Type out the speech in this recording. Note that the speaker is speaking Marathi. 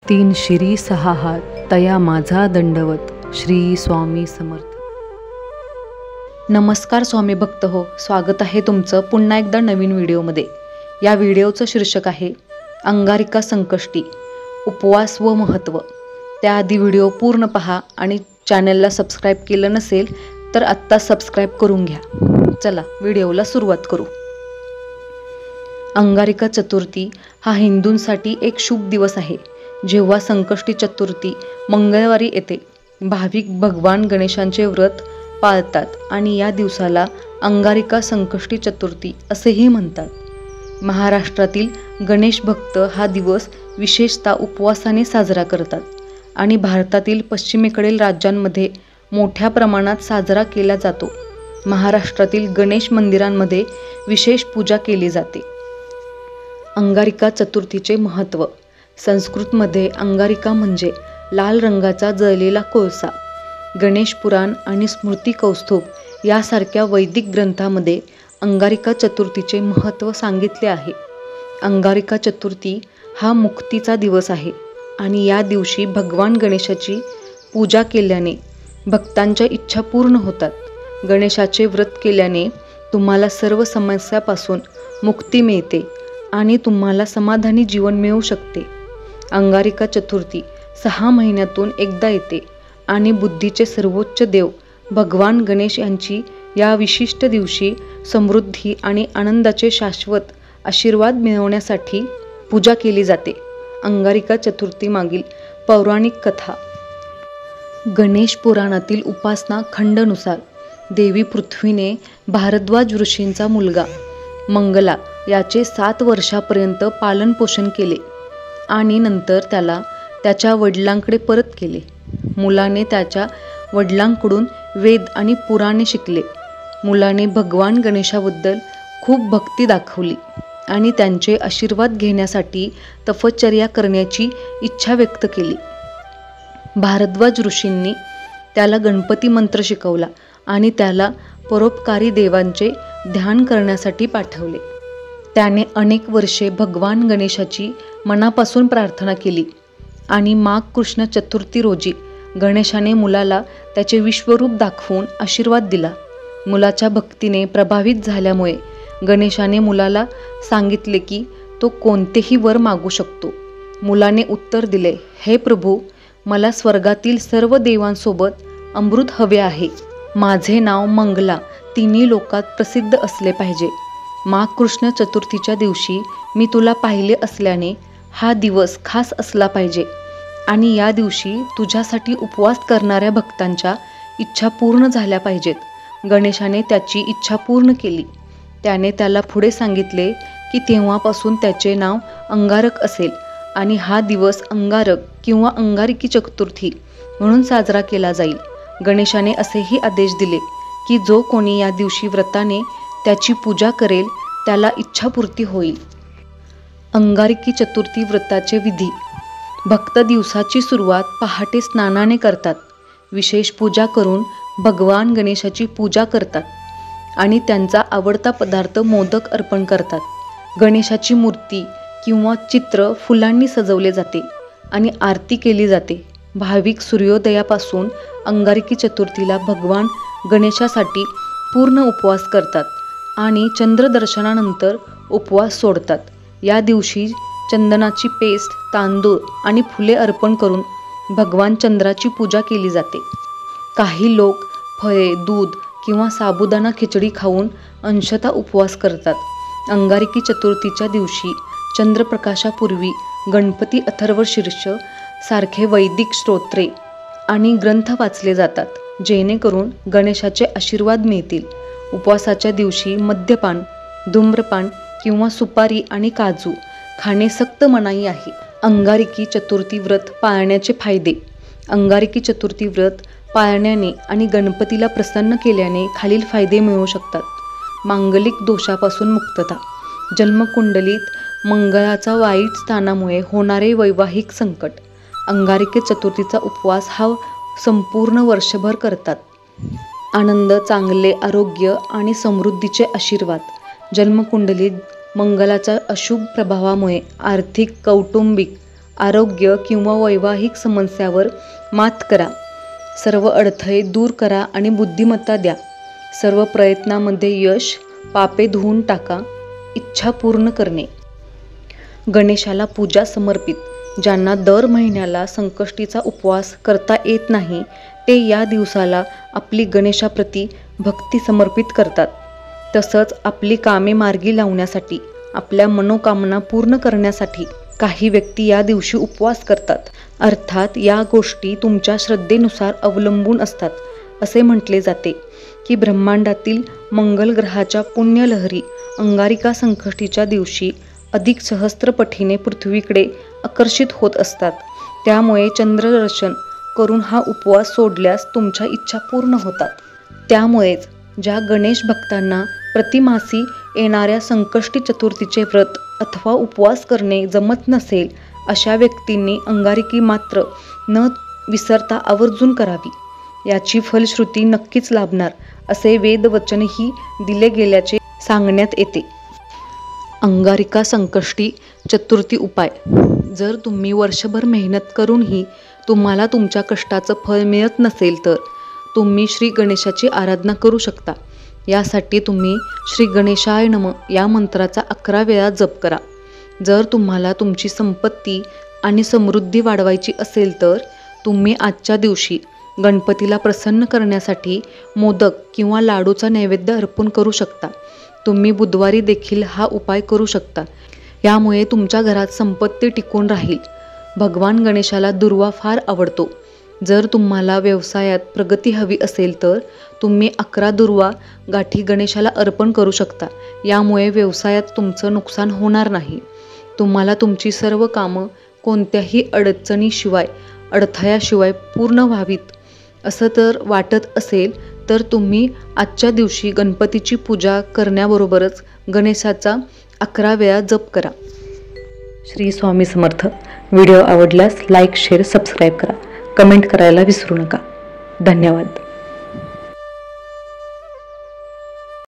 तीन शिरी सहा हात तया माझा दंडवत. श्री स्वामी समर्थ. नमस्कार स्वामी भक्त हो, स्वागत आहे तुमचं पुन्हा एकदा नवीन व्हिडिओमध्ये. या व्हिडिओचं शीर्षक आहे अंगारिका संकष्टी, उपवास व महत्त्व. त्याआधी व्हिडिओ पूर्ण पहा आणि चॅनलला सबस्क्राईब केलं नसेल तर आत्ता सबस्क्राईब करून घ्या. चला व्हिडिओला सुरुवात करू. अंगारिका चतुर्थी हा हिंदूंसाठी एक शुभ दिवस आहे, जेव्हा संकष्टी चतुर्थी मंगळवारी येते. भाविक भगवान गणेशांचे व्रत पाळतात आणि या दिवसाला अंगारिका संकष्टी चतुर्थी असेही म्हणतात. महाराष्ट्रातील गणेश भक्त हा दिवस विशेषतः उपवासाने साजरा करतात आणि भारतातील पश्चिमेकडील राज्यांमध्ये मोठ्या प्रमाणात साजरा केला जातो. महाराष्ट्रातील गणेश मंदिरांमध्ये विशेष पूजा केली जाते. अंगारिका चतुर्थीचे महत्त्व. संस्कृतमध्ये अंगारिका म्हणजे लाल रंगाचा जळलेला कोळसा. गणेश पुराण आणि स्मृती कौस्तुभ यासारख्या वैदिक ग्रंथामध्ये अंगारिका चतुर्थीचे महत्त्व सांगितले आहे. अंगारिका चतुर्थी हा मुक्तीचा दिवस आहे आणि या दिवशी भगवान गणेशाची पूजा केल्याने भक्तांच्या इच्छा पूर्ण होतात. गणेशाचे व्रत केल्याने तुम्हाला सर्व समस्यापासून मुक्ती मिळते आणि तुम्हाला समाधानी जीवन मिळू शकते. अंगारिका चतुर्थी 6 महिन्यातून एकदा येते आणि बुद्धीचे सर्वोच्च देव भगवान गणेश यांची या विशिष्ट दिवशी समृद्धी आणि आनंदाचे शाश्वत आशीर्वाद मिळवण्यासाठी पूजा केली जाते. अंगारिका चतुर्थी मागील पौराणिक कथा. गणेश पुराणातील उपासना खंडनुसार देवी पृथ्वीने भारद्वाज ऋषींचा मुलगा मंगला याचे 7 वर्षापर्यंत पालनपोषण केले आणि नंतर त्याला त्याच्या वडिलांकडे परत केले. मुलाने त्याच्या वडिलांकडून वेद आणि पुराणे शिकले. मुलाने भगवान गणेशाबद्दल खूप भक्ती दाखवली आणि त्यांचे आशीर्वाद घेण्यासाठी तपश्चर्या करण्याची इच्छा व्यक्त केली. भारद्वाज ऋषींनी त्याला गणपती मंत्र शिकवला आणि त्याला परोपकारी देवांचे ध्यान करण्यासाठी पाठवले. त्याने अनेक वर्षे भगवान गणेशाची मनापासून प्रार्थना केली आणि माघ कृष्ण चतुर्थी रोजी गणेशाने मुलाला त्याचे विश्वरूप दाखवून आशीर्वाद दिला. मुलाच्या भक्तीने प्रभावित झाल्यामुळे गणेशाने मुलाला सांगितले की तो कोणतेही वर मागू शकतो. मुलाने उत्तर दिले, हे प्रभू, मला स्वर्गातील सर्व देवांसोबत अमृत हवे आहे. माझे नाव मंगला तिन्ही लोकात प्रसिद्ध असले पाहिजे. माघ कृष्ण चतुर्थीच्या दिवशी मी तुला पाहिले असल्याने हा दिवस खास असला पाहिजे आणि या दिवशी तुझ्यासाठी उपवास करणाऱ्या भक्तांच्या इच्छा पूर्ण झाल्या पाहिजेत. गणेशाने त्याची इच्छा पूर्ण केली. त्याने त्याला पुढे सांगितले की तेव्हापासून त्याचे नाव अंगारक असेल आणि हा दिवस अंगारक किंवा अंगारिकी चतुर्थी म्हणून साजरा केला जाईल. गणेशाने असेही आदेश दिले की जो कोणी या दिवशी व्रताने त्याची पूजा करेल त्याला इच्छापूर्ती होईल. अंगारिकी चतुर्थी व्रताचे विधी. भक्त दिवसाची सुरुवात पहाटे स्नानाने करतात. विशेष पूजा करून भगवान गणेशाची पूजा करतात आणि त्यांचा आवडता पदार्थ मोदक अर्पण करतात. गणेशाची मूर्ती किंवा चित्र फुलांनी सजवले जाते आणि आरती केली जाते. भाविक सूर्योदयापासून अंगारिकी चतुर्थीला भगवान गणेशासाठी पूर्ण उपवास करतात आणि चंद्रदर्शनानंतर उपवास सोडतात. या दिवशी चंदनाची पेस्ट, तांदूळ आणि फुले अर्पण करून भगवान चंद्राची पूजा केली जाते. काही लोक फळे, दूध किंवा साबुदाणा खिचडी खाऊन अंशतः उपवास करतात. अंगारिकी चतुर्थीच्या दिवशी चंद्रप्रकाशापूर्वी गणपती अथर्वशीर्ष सारखे वैदिक स्तोत्रे आणि ग्रंथ वाचले जातात, जेणेकरून गणेशाचे आशीर्वाद मिळतील. उपवासाच्या दिवशी मद्यपान, धूम्रपान किंवा सुपारी आणि काजू खाणे सक्त मनाई आहे. अंगारिकी चतुर्थी व्रत पाळण्याचे फायदे. अंगारिकी चतुर्थी व्रत पाळण्याने आणि गणपतीला प्रसन्न केल्याने खालील फायदे मिळू शकतात. मांगलिक दोषापासून मुक्तता. जन्मकुंडलीत मंगळाचा वाईट स्थानामुळे होणारे वैवाहिक संकट. अंगारिकी चतुर्थीचा उपवास हा संपूर्ण वर्षभर करतात. आनंद, चांगले आरोग्य आणि समृद्धीचे आशीर्वाद. जन्मकुंडलीत मंगलाच्या अशुभ प्रभावामुळे आर्थिक, कौटुंबिक आरोग्य किंवा वैवाहिक समस्यावर मात करा. सर्व अडथळे दूर करा आणि बुद्धिमत्ता द्या. सर्व प्रयत्नांमध्ये यश. पापे धुवून टाका. इच्छा पूर्ण करणे. गणेशाला पूजा समर्पित. ज्यांना दर महिन्याला संकष्टीचा उपवास करता येत नाही ते या दिवसाला आपली गणेशाप्रती भक्ती समर्पित करतात. तसंच आपली कामे मार्गी लावण्यासाठी, आपल्या मनोकामना पूर्ण करण्यासाठी काही व्यक्ती या दिवशी उपवास करतात. अर्थात या गोष्टी तुमच्या श्रद्धेनुसार अवलंबून असतात. असे म्हटले जाते की ब्रह्मांडातील मंगल ग्रहाच्या पुण्यलहरी अंगारिका संकष्टीच्या दिवशी अधिक सहस्त्रपटीने पृथ्वीकडे आकर्षित होत असतात. त्यामुळे चंद्रदर्शन करून हा उपवास सोडल्यास तुमच्या इच्छा पूर्ण होतात. त्यामुळेच ज्या गणेश भक्तांना प्रतिमासी येणाऱ्या संकष्टी चतुर्थीचे व्रत अथवा उपवास करणे जमत नसेल अशा व्यक्तींनी अंगारिकी मात्र न विसरता आवर्जून करावी. याची फलश्रुती नक्कीच लाभणार असे वेदवचनही दिले गेल्याचे सांगण्यात येते. अंगारिका संकष्टी चतुर्थी उपाय. जर तुम्ही वर्षभर मेहनत करूनही तुम्हाला तुमच्या कष्टाचं फळ मिळत नसेल तर तुम्ही श्री गणेशाची आराधना करू शकता. यासाठी तुम्ही श्री गणेशाय नमः या मंत्राचा 11 वेळा जप करा. जर तुम्हाला तुमची संपत्ती आणि समृद्धी वाढवायची असेल तर तुम्ही आजच्या दिवशी गणपतीला प्रसन्न करण्यासाठी मोदक किंवा लाडूचा नैवेद्य अर्पण करू शकता. तुम्ही बुधवारी देखील हा उपाय करू शकता. यामुळे तुमच्या घरात संपत्ती टिकून राहील. भगवान गणेशाला दुर्वा फार आवडतो. जर तुम्हाला व्यवसायात प्रगती हवी असेल तर तुम्ही 11 दुर्वा गाठी गणेशाला अर्पण करू शकता. यामुळे व्यवसायात तुमचं नुकसान होणार नाही. तुम्हाला तुमची सर्व कामं कोणत्याही अडचणीशिवाय, अडथळ्याशिवाय पूर्ण व्हावीत असं तर वाटत असेल तर तुम्ही आजच्या दिवशी गणपतीची पूजा करण्याबरोबरच गणेशाचा 11 वेळा जप करा. श्री स्वामी समर्थ. व्हिडिओ आवडल्यास लाईक, शेअर, सबस्क्राईब करा. कमेंट करायला विसरू नका. धन्यवाद.